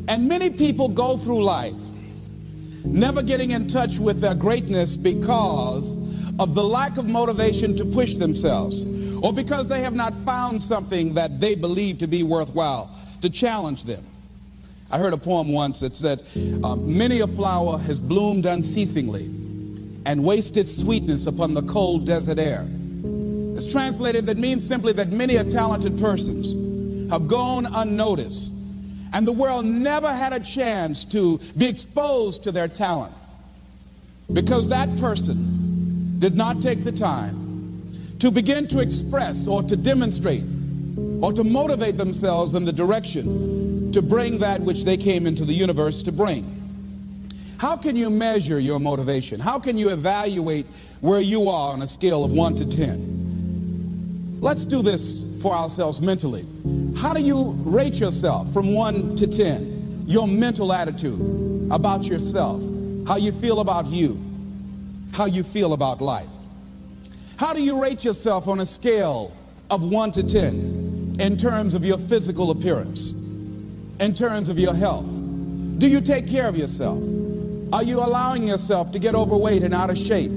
And many people go through life never getting in touch with their greatness because of the lack of motivation to push themselves, or because they have not found something that they believe to be worthwhile to challenge them. I heard a poem once that said, many a flower has bloomed unceasingly and wasted sweetness upon the cold desert air. It's translated, that means simply that many a talented persons have gone unnoticed, and the world never had a chance to be exposed to their talent because that person did not take the time to begin to express or to demonstrate or to motivate themselves in the direction to bring that which they came into the universe to bring. How can you measure your motivation? How can you evaluate where you are on a scale of 1 to 10? Let's do this for ourselves mentally. How do you rate yourself from 1 to 10? Your mental attitude about yourself, how you feel about you, how you feel about life. How do you rate yourself on a scale of 1 to 10 in terms of your physical appearance, in terms of your health? Do you take care of yourself? Are you allowing yourself to get overweight and out of shape?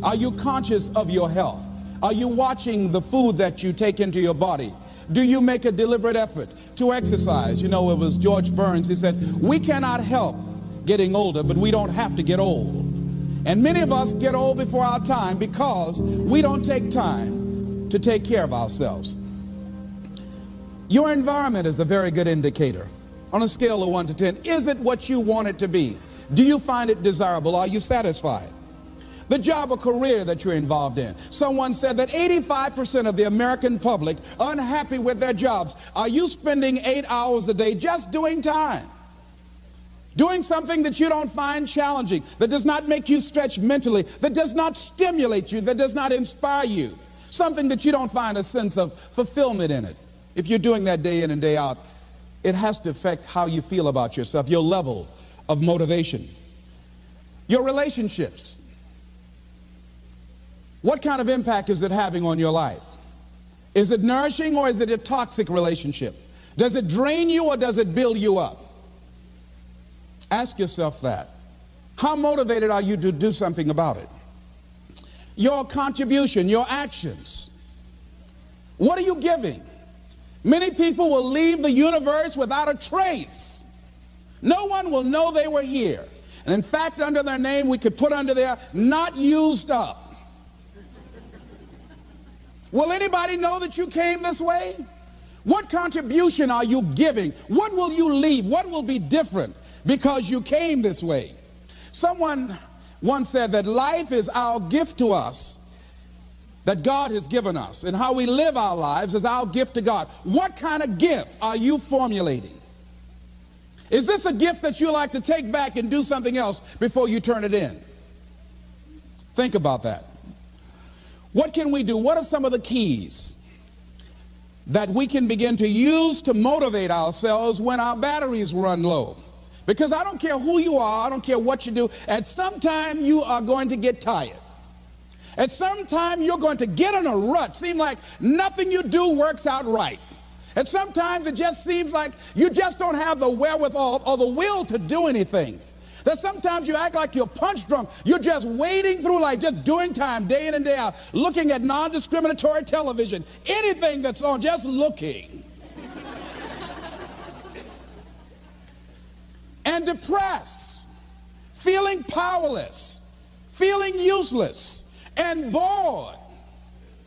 Are you conscious of your health? Are you watching the food that you take into your body? Do you make a deliberate effort to exercise? You know, it was George Burns. He said, we cannot help getting older, but we don't have to get old. And many of us get old before our time because we don't take time to take care of ourselves. Your environment is a very good indicator. On a scale of 1 to 10, is it what you want it to be? Do you find it desirable? Are you satisfied? The job or career that you're involved in. Someone said that 85% of the American public are unhappy with their jobs. Are you spending 8 hours a day just doing time? Doing something that you don't find challenging, that does not make you stretch mentally, that does not stimulate you, that does not inspire you. Something that you don't find a sense of fulfillment in it. If you're doing that day in and day out, it has to affect how you feel about yourself, your level of motivation. Your relationships. What kind of impact is it having on your life? Is it nourishing or is it a toxic relationship? Does it drain you or does it build you up? Ask yourself that. How motivated are you to do something about it? Your contribution, your actions. What are you giving? Many people will leave the universe without a trace. No one will know they were here. And in fact, under their name, we could put under there, not used up. Will anybody know that you came this way? What contribution are you giving? What will you leave? What will be different because you came this way? Someone once said that life is our gift to us that God has given us, and how we live our lives is our gift to God. What kind of gift are you formulating? Is this a gift that you like to take back and do something else before you turn it in? Think about that. What can we do? What are some of the keys that we can begin to use to motivate ourselves when our batteries run low? Because I don't care who you are, I don't care what you do, at some time you are going to get tired. At some time you're going to get in a rut. Seem like nothing you do works out right. And sometimes it just seems like you just don't have the wherewithal or the will to do anything. That sometimes you act like you're punch drunk. You're just wading through life, just doing time day in and day out, looking at non-discriminatory television, anything that's on, just looking. And depressed, feeling powerless, feeling useless, and bored.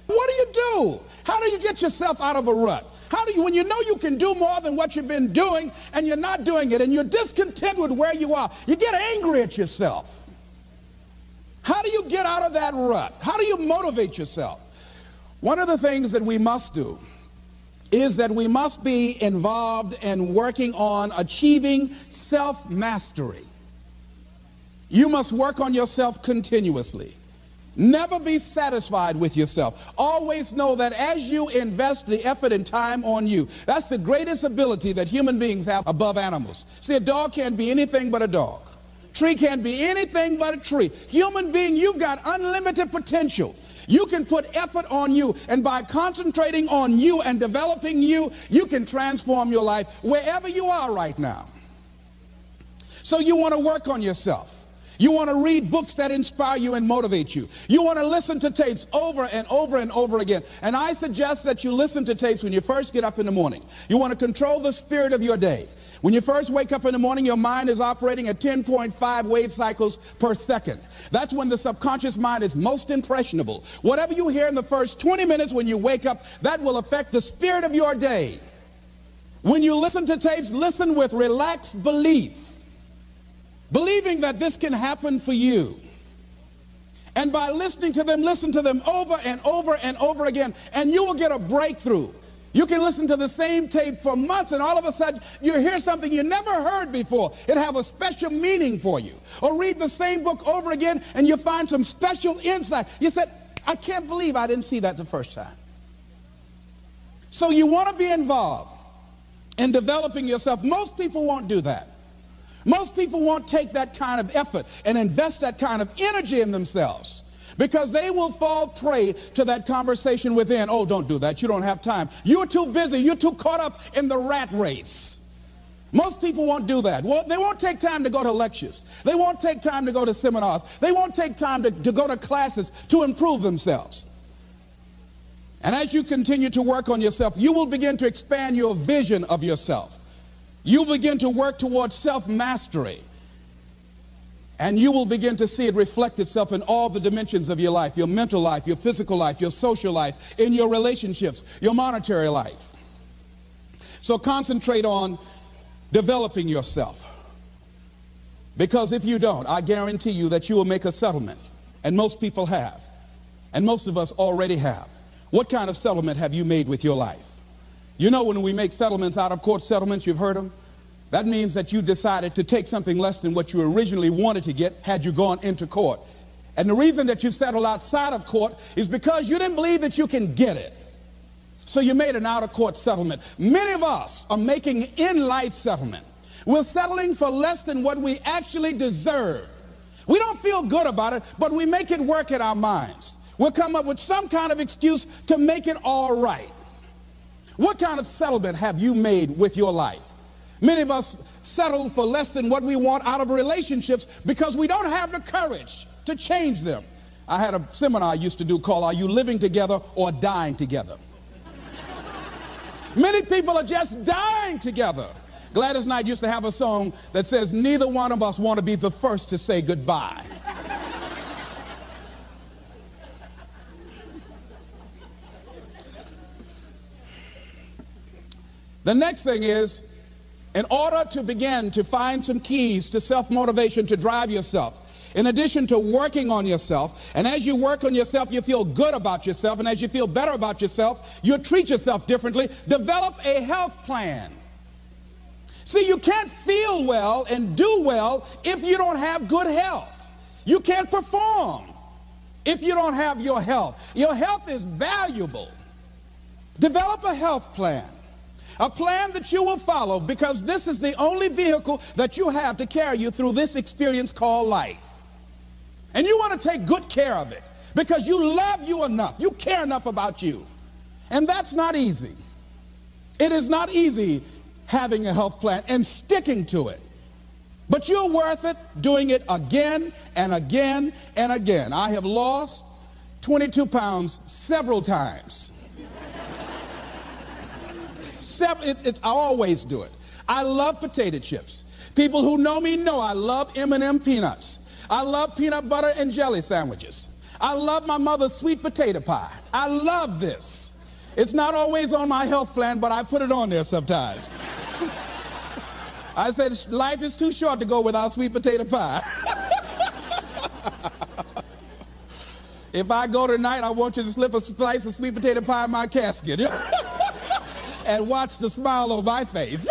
What do you do? How do you get yourself out of a rut? How do you, when you know you can do more than what you've been doing and you're not doing it and you're discontent with where you are, you get angry at yourself. How do you get out of that rut? How do you motivate yourself? One of the things that we must do is that we must be involved in working on achieving self-mastery. You must work on yourself continuously. Never be satisfied with yourself. Always know that as you invest the effort and time on you, that's the greatest ability that human beings have above animals. See, a dog can't be anything but a dog. Tree can't be anything but a tree. Human being, you've got unlimited potential. You can put effort on you, and by concentrating on you and developing you, you can transform your life wherever you are right now. So you want to work on yourself. You want to read books that inspire you and motivate you. You want to listen to tapes over and over and over again. And I suggest that you listen to tapes when you first get up in the morning. You want to control the spirit of your day. When you first wake up in the morning, your mind is operating at 10.5 wave cycles per second. That's when the subconscious mind is most impressionable. Whatever you hear in the first 20 minutes when you wake up, that will affect the spirit of your day. When you listen to tapes, listen with relaxed belief, believing that this can happen for you. And by listening to them, listen to them over and over and over again, and you will get a breakthrough. You can listen to the same tape for months, and all of a sudden you hear something you never heard before. It have a special meaning for you. Or read the same book over again, and you find some special insight. You said, I can't believe I didn't see that the first time. So you want to be involved in developing yourself. Most people won't do that. Most people won't take that kind of effort and invest that kind of energy in themselves, because they will fall prey to that conversation within. Oh, don't do that. You don't have time. You're too busy. You're too caught up in the rat race. Most people won't do that. Well, they won't take time to go to lectures. They won't take time to go to seminars. They won't take time to go to classes to improve themselves. And as you continue to work on yourself, you will begin to expand your vision of yourself. You begin to work towards self-mastery, and you will begin to see it reflect itself in all the dimensions of your life: your mental life, your physical life, your social life, in your relationships, your monetary life. So concentrate on developing yourself, because if you don't, I guarantee you that you will make a settlement, and most people have, and most of us already have. What kind of settlement have you made with your life? You know, when we make settlements, out of court settlements, you've heard them, that means that you decided to take something less than what you originally wanted to get had you gone into court. And the reason that you settled outside of court is because you didn't believe that you can get it. So you made an out-of-court settlement. Many of us are making in-life settlement. We're settling for less than what we actually deserve. We don't feel good about it, but we make it work in our minds. We'll come up with some kind of excuse to make it all right. What kind of settlement have you made with your life? Many of us settle for less than what we want out of relationships because we don't have the courage to change them. I had a seminar I used to do called "Are You Living Together or Dying Together?" Many people are just dying together. Gladys Knight used to have a song that says, "Neither one of us want to be the first to say goodbye." The next thing is, in order to begin to find some keys to self-motivation to drive yourself, in addition to working on yourself, and as you work on yourself, you feel good about yourself, and as you feel better about yourself, you treat yourself differently. Develop a health plan. See, you can't feel well and do well if you don't have good health. You can't perform if you don't have your health. Your health is valuable. Develop a health plan. A plan that you will follow, because this is the only vehicle that you have to carry you through this experience called life. And you want to take good care of it because you love you enough. You care enough about you. And that's not easy. It is not easy having a health plan and sticking to it. But you're worth it doing it again and again and again. I have lost 22 pounds several times. I always do it. I love potato chips. People who know me know I love M&M peanuts. I love peanut butter and jelly sandwiches. I love my mother's sweet potato pie. I love this. It's not always on my health plan, but I put it on there sometimes. I said life is too short to go without sweet potato pie. If I go tonight, I want you to slip a slice of sweet potato pie in my casket. And watch the smile on my face.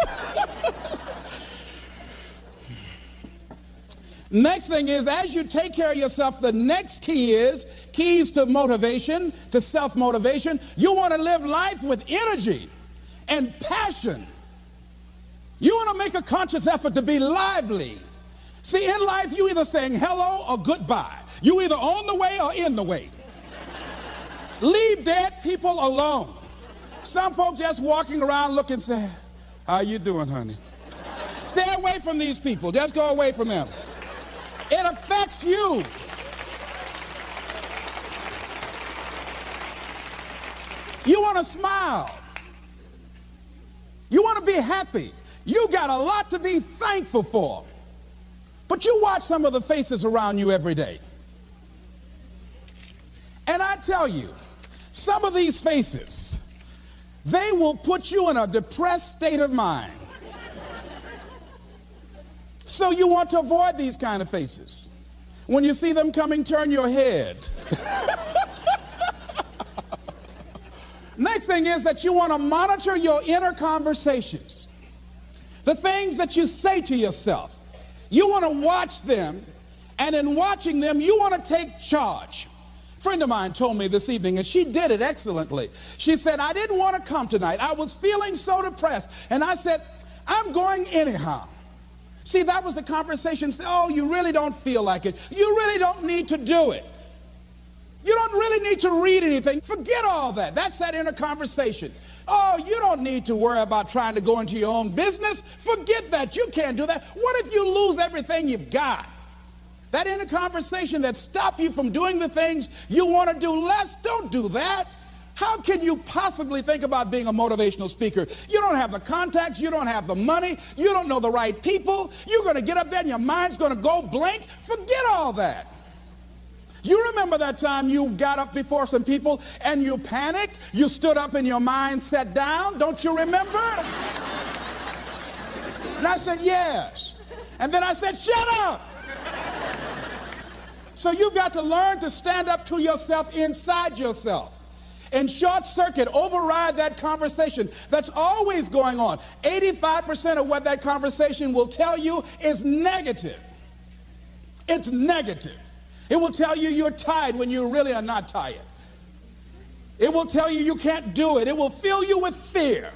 Next thing is, as you take care of yourself, the next key is keys to motivation, to self-motivation. You want to live life with energy and passion. You want to make a conscious effort to be lively. See, in life, you either saying hello or goodbye. You either on the way or in the way. Leave dead people alone. Some folks just walking around looking sad. How you doing, honey? Stay away from these people. Just go away from them. It affects you. You want to smile. You want to be happy. You got a lot to be thankful for. But you watch some of the faces around you every day. And I tell you, some of these faces, they will put you in a depressed state of mind. So you want to avoid these kind of faces. When you see them coming, turn your head. Next thing is that you want to monitor your inner conversations. The things that you say to yourself. You want to watch them, and in watching them, you want to take charge. A friend of mine told me this evening, and she did it excellently. She said, I didn't want to come tonight. I was feeling so depressed. And I said, I'm going anyhow. See, that was the conversation. Oh, you really don't feel like it. You really don't need to do it. You don't really need to read anything. Forget all that. That's that inner conversation. Oh, you don't need to worry about trying to go into your own business. Forget that. You can't do that. What if you lose everything you've got? That inner conversation that stops you from doing the things you want to do less, don't do that. How can you possibly think about being a motivational speaker? You don't have the contacts, you don't have the money, you don't know the right people. You're going to get up there and your mind's going to go blank. Forget all that. You remember that time you got up before some people and you panicked? You stood up and your mind sat down? Don't you remember? And I said, yes. And then I said, shut up. So you've got to learn to stand up to yourself inside yourself and short circuit, override that conversation that's always going on. 85% of what that conversation will tell you is negative. It's negative. It will tell you you're tired when you really are not tired. It will tell you you can't do it. It will fill you with fear.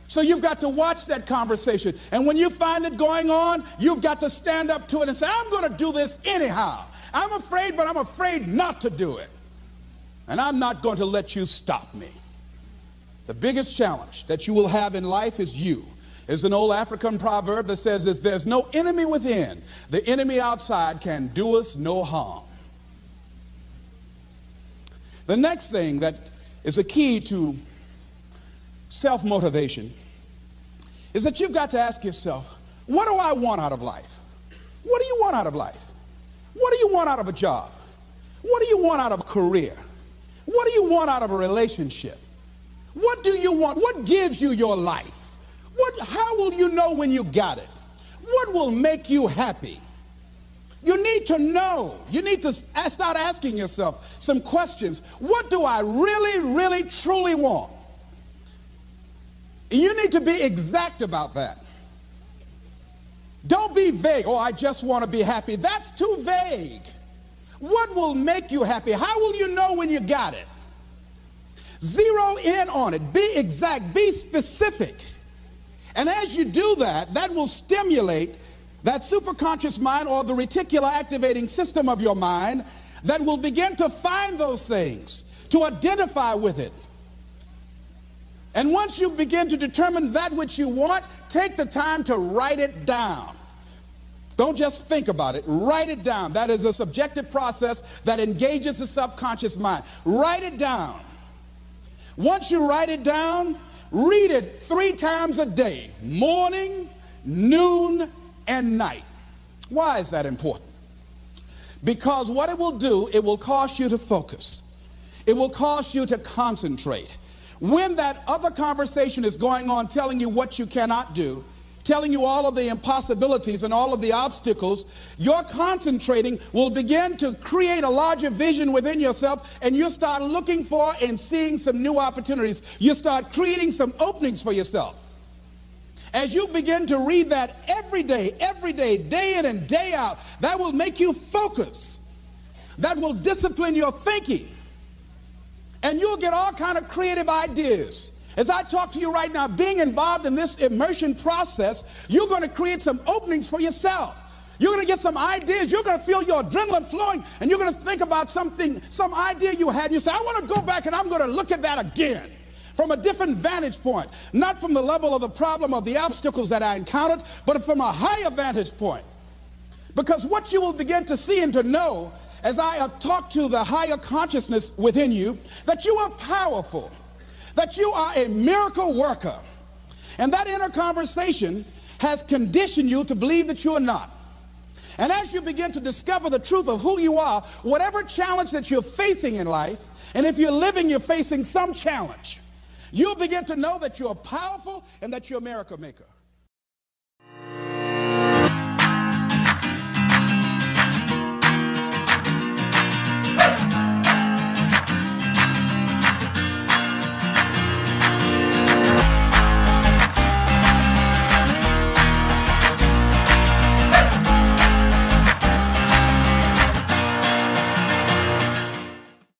So you've got to watch that conversation. And when you find it going on, you've got to stand up to it and say, I'm going to do this anyhow. I'm afraid, but I'm afraid not to do it. And I'm not going to let you stop me. The biggest challenge that you will have in life is you. There's an old African proverb that says, if there's no enemy within, the enemy outside can do us no harm. The next thing that is a key to self-motivation is that you've got to ask yourself, what do I want out of life? What do you want out of life? What do you want out of a job? What do you want out of a career? What do you want out of a relationship? What do you want? What gives you your life? How will you know when you got it? What will make you happy? You need to know. You need to start asking yourself some questions. What do I really, really, truly want? You need to be exact about that. Don't be vague. Oh, I just want to be happy. That's too vague. What will make you happy? How will you know when you got it? Zero in on it. Be exact. Be specific. And as you do that, that will stimulate that superconscious mind or the reticular activating system of your mind that will begin to find those things, to identify with it. And once you begin to determine that which you want, take the time to write it down. Don't just think about it. Write it down. That is a subjective process that engages the subconscious mind. Write it down. Once you write it down, read it 3 times a day, morning, noon, and night. Why is that important? Because what it will do, it will cause you to focus. It will cause you to concentrate. When that other conversation is going on telling you what you cannot do, telling you all of the impossibilities and all of the obstacles, your concentrating will begin to create a larger vision within yourself, and you'll start looking for and seeing some new opportunities. You start creating some openings for yourself. As you begin to read that every day, day in and day out, that will make you focus. That will discipline your thinking. And you'll get all kind of creative ideas. As I talk to you right now, being involved in this immersion process, you're going to create some openings for yourself. You're going to get some ideas. You're going to feel your adrenaline flowing, and you're going to think about something, some idea you had. You say, I want to go back and I'm going to look at that again. from a different vantage point, not from the level of the problem or the obstacles that I encountered, but from a higher vantage point. Because what you will begin to see and to know as I talk to the higher consciousness within you, that you are powerful, that you are a miracle worker. And that inner conversation has conditioned you to believe that you are not. And as you begin to discover the truth of who you are, whatever challenge that you're facing in life, and if you're living, you're facing some challenge, you'll begin to know that you're powerful and that you're a miracle maker.